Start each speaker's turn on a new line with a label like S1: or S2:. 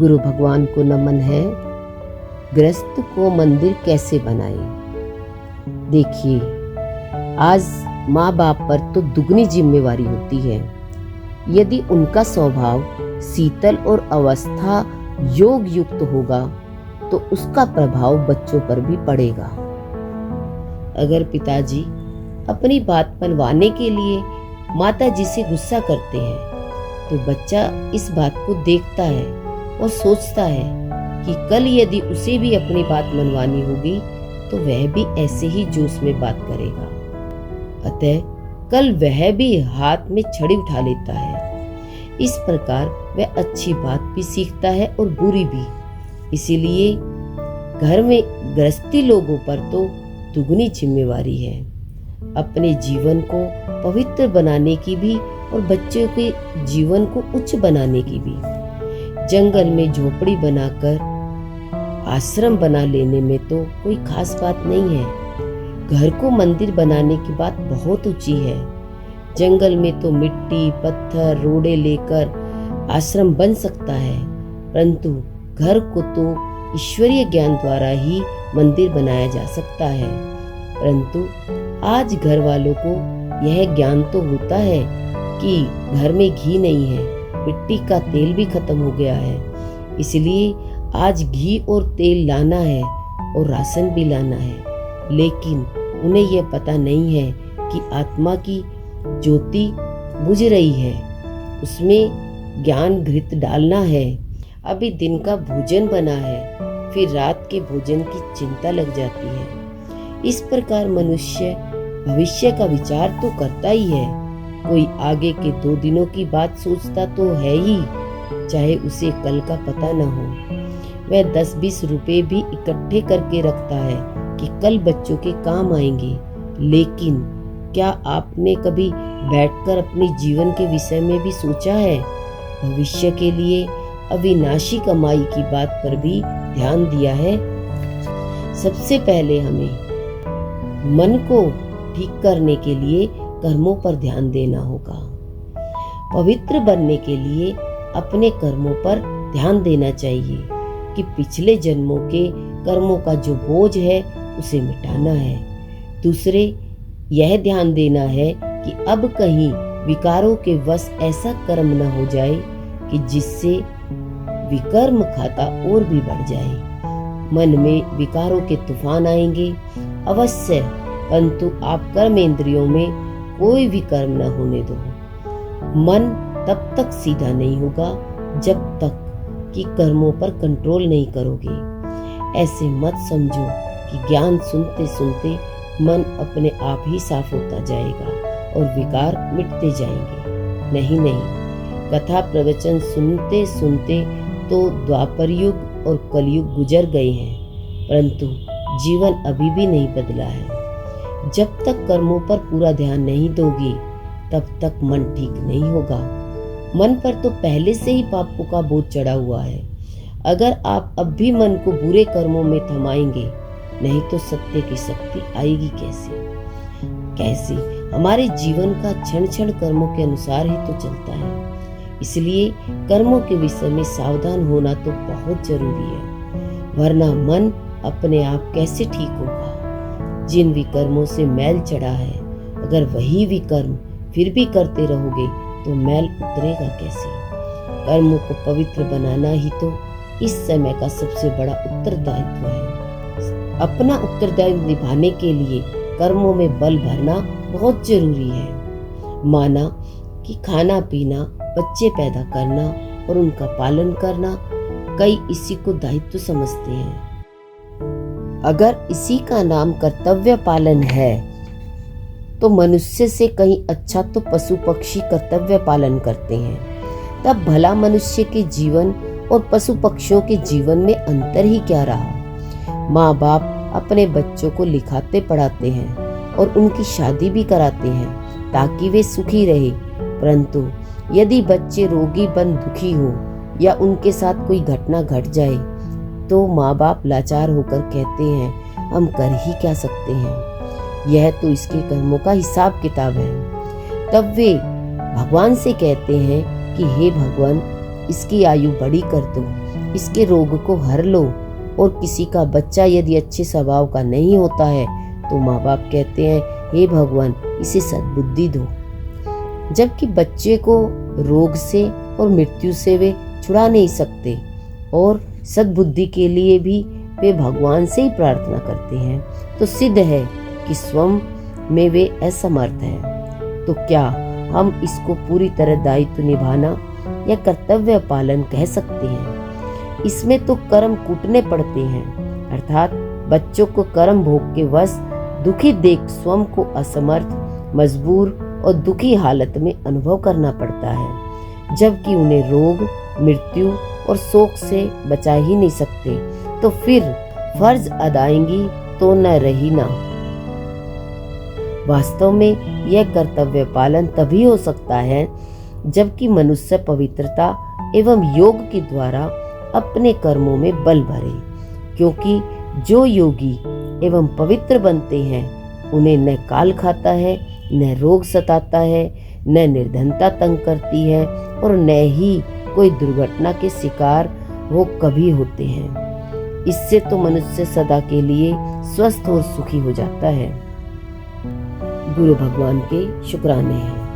S1: गुरु भगवान को नमन है। गृहस्थ को मंदिर कैसे बनाए। देखिए, आज माँ बाप पर तो दुगनी जिम्मेवारी होती है। यदि उनका स्वभाव शीतल और अवस्था योग युक्त होगा तो उसका प्रभाव बच्चों पर भी पड़ेगा। अगर पिताजी अपनी बात मनवाने के लिए माता जी से गुस्सा करते हैं तो बच्चा इस बात को देखता है और सोचता है कि कल यदि उसे भी अपनी बात मनवानी होगी तो वह भी ऐसे ही जोश में बात करेगा। अतः कल वह भी हाथ में छड़ी उठा लेता है। इस प्रकार वह अच्छी बात भी सीखता है और बुरी भी। इसीलिए घर में गृहस्थी लोगों पर तो दुगनी जिम्मेवारी है, अपने जीवन को पवित्र बनाने की भी और बच्चों के जीवन को उच्च बनाने की भी। जंगल में झोपड़ी बनाकर आश्रम बना लेने में तो कोई खास बात नहीं है। घर को मंदिर बनाने की बात बहुत ऊंची है। जंगल में तो मिट्टी पत्थर रोड़े लेकर आश्रम बन सकता है, परंतु घर को तो ईश्वरीय ज्ञान द्वारा ही मंदिर बनाया जा सकता है। परंतु आज घर वालों को यह ज्ञान तो होता है कि घर में घी नहीं है, मिट्टी का तेल भी खत्म हो गया है। इसलिए आज घी और तेल लाना है और राशन भी लाना है, लेकिन उन्हें यह पता नहीं है कि आत्मा की ज्योति बुझ रही है, उसमें ज्ञान घृत डालना है। अभी दिन का भोजन बना है, फिर रात के भोजन की चिंता लग जाती है। इस प्रकार मनुष्य भविष्य का विचार तो करता ही है। कोई आगे के 2 दिनों की बात सोचता तो है ही, चाहे उसे कल का पता न हो। वह 10-20 रुपए भी इकट्ठे करके रखता है कि कल बच्चों के काम आएंगे। लेकिन क्या आपने कभी बैठकर अपने जीवन के विषय में भी सोचा है? भविष्य के लिए अविनाशी कमाई की बात पर भी ध्यान दिया है? सबसे पहले हमें मन को ठीक करने के लिए कर्मों पर ध्यान देना होगा। पवित्र बनने के लिए अपने कर्मों पर ध्यान देना चाहिए कि पिछले जन्मों के कर्मों का जो बोझ है उसे मिटाना है। दूसरे यह ध्यान देना है कि अब कहीं विकारों के वश ऐसा कर्म न हो जाए कि जिससे विकर्म खाता और भी बढ़ जाए। मन में विकारों के तूफान आएंगे अवश्य, परंतु आप कर्मेंद्रियों में कोई भी कर्म न होने दो। मन तब तक सीधा नहीं होगा जब तक कि कर्मों पर कंट्रोल नहीं करोगे। ऐसे मत समझो कि ज्ञान सुनते सुनते मन अपने आप ही साफ होता जाएगा और विकार मिटते जाएंगे। नहीं, कथा प्रवचन सुनते सुनते तो द्वापर युग और कलयुग गुजर गए हैं, परंतु जीवन अभी भी नहीं बदला है। जब तक कर्मों पर पूरा ध्यान नहीं दोगे तब तक मन ठीक नहीं होगा। मन पर तो पहले से ही पापों का बोझ चढ़ा हुआ है। अगर आप अब भी मन को बुरे कर्मों में थमाएंगे, नहीं तो सत्य की शक्ति आएगी कैसे? हमारे जीवन का क्षण क्षण कर्मों के अनुसार ही तो चलता है। इसलिए कर्मों के विषय में सावधान होना तो बहुत जरूरी है, वरना मन अपने आप कैसे ठीक होगा? जिन विकर्मों से मैल चढ़ा है, अगर वही विकर्म फिर भी करते रहोगे तो मैल उतरेगा कैसे? कर्मों को पवित्र बनाना ही तो इस समय का सबसे बड़ा उत्तरदायित्व है। अपना उत्तरदायित्व निभाने के लिए कर्मों में बल भरना बहुत जरूरी है। माना कि खाना पीना, बच्चे पैदा करना और उनका पालन करना, कई इसी को दायित्व समझते हैं। अगर इसी का नाम कर्तव्य पालन है तो मनुष्य से कहीं अच्छा तो पशु पक्षी कर्तव्य पालन करते हैं। तब भला मनुष्य के जीवन और पशु पक्षियों के जीवन में अंतर ही क्या रहा? माँ बाप अपने बच्चों को लिखाते पढ़ाते हैं और उनकी शादी भी कराते हैं ताकि वे सुखी रहे, परंतु यदि बच्चे रोगी बन दुखी हो या उनके साथ कोई घटना घट जाए तो माँ बाप लाचार होकर कहते हैं हम कर ही क्या सकते हैं, यह तो इसके कर्मों का हिसाब किताब है। तब वे भगवान से कहते हैं कि हे भगवान, इसकी आयु बड़ी कर दो, इसके रोग को हर लो। और किसी का बच्चा यदि अच्छे स्वभाव का नहीं होता है तो माँ बाप कहते हैं, हे भगवान इसे सद्बुद्धि दो। जबकि बच्चे को रोग से और मृत्यु से वे छुड़ा नहीं सकते और सद्बुद्धि के लिए भी वे भगवान से ही प्रार्थना करते हैं, तो सिद्ध है कि स्वयं में वे असमर्थ हैं। तो क्या हम इसको पूरी तरह दायित्व निभाना या कर्तव्य पालन कह सकते हैं? इसमें तो कर्म कूटने पड़ते हैं, अर्थात बच्चों को कर्म भोग के वश दुखी देख स्वयं को असमर्थ, मजबूर और दुखी हालत में अनुभव करना पड़ता है। जबकि उन्हें रोग, मृत्यु और शोक से बचा ही नहीं सकते, तो फिर फर्ज अदाएंगी तो न रही ना। वास्तव में यह कर्तव्य पालन तभी हो सकता है जबकि मनुष्य पवित्रता एवं योग के द्वारा अपने कर्मों में बल भरे, क्योंकि जो योगी एवं पवित्र बनते हैं उन्हें न काल खाता है, न रोग सताता है, न निर्धनता तंग करती है और न ही कोई दुर्घटना के शिकार वो कभी होते हैं। इससे तो मनुष्य सदा के लिए स्वस्थ और सुखी हो जाता है। गुरु भगवान के शुक्राने हैं।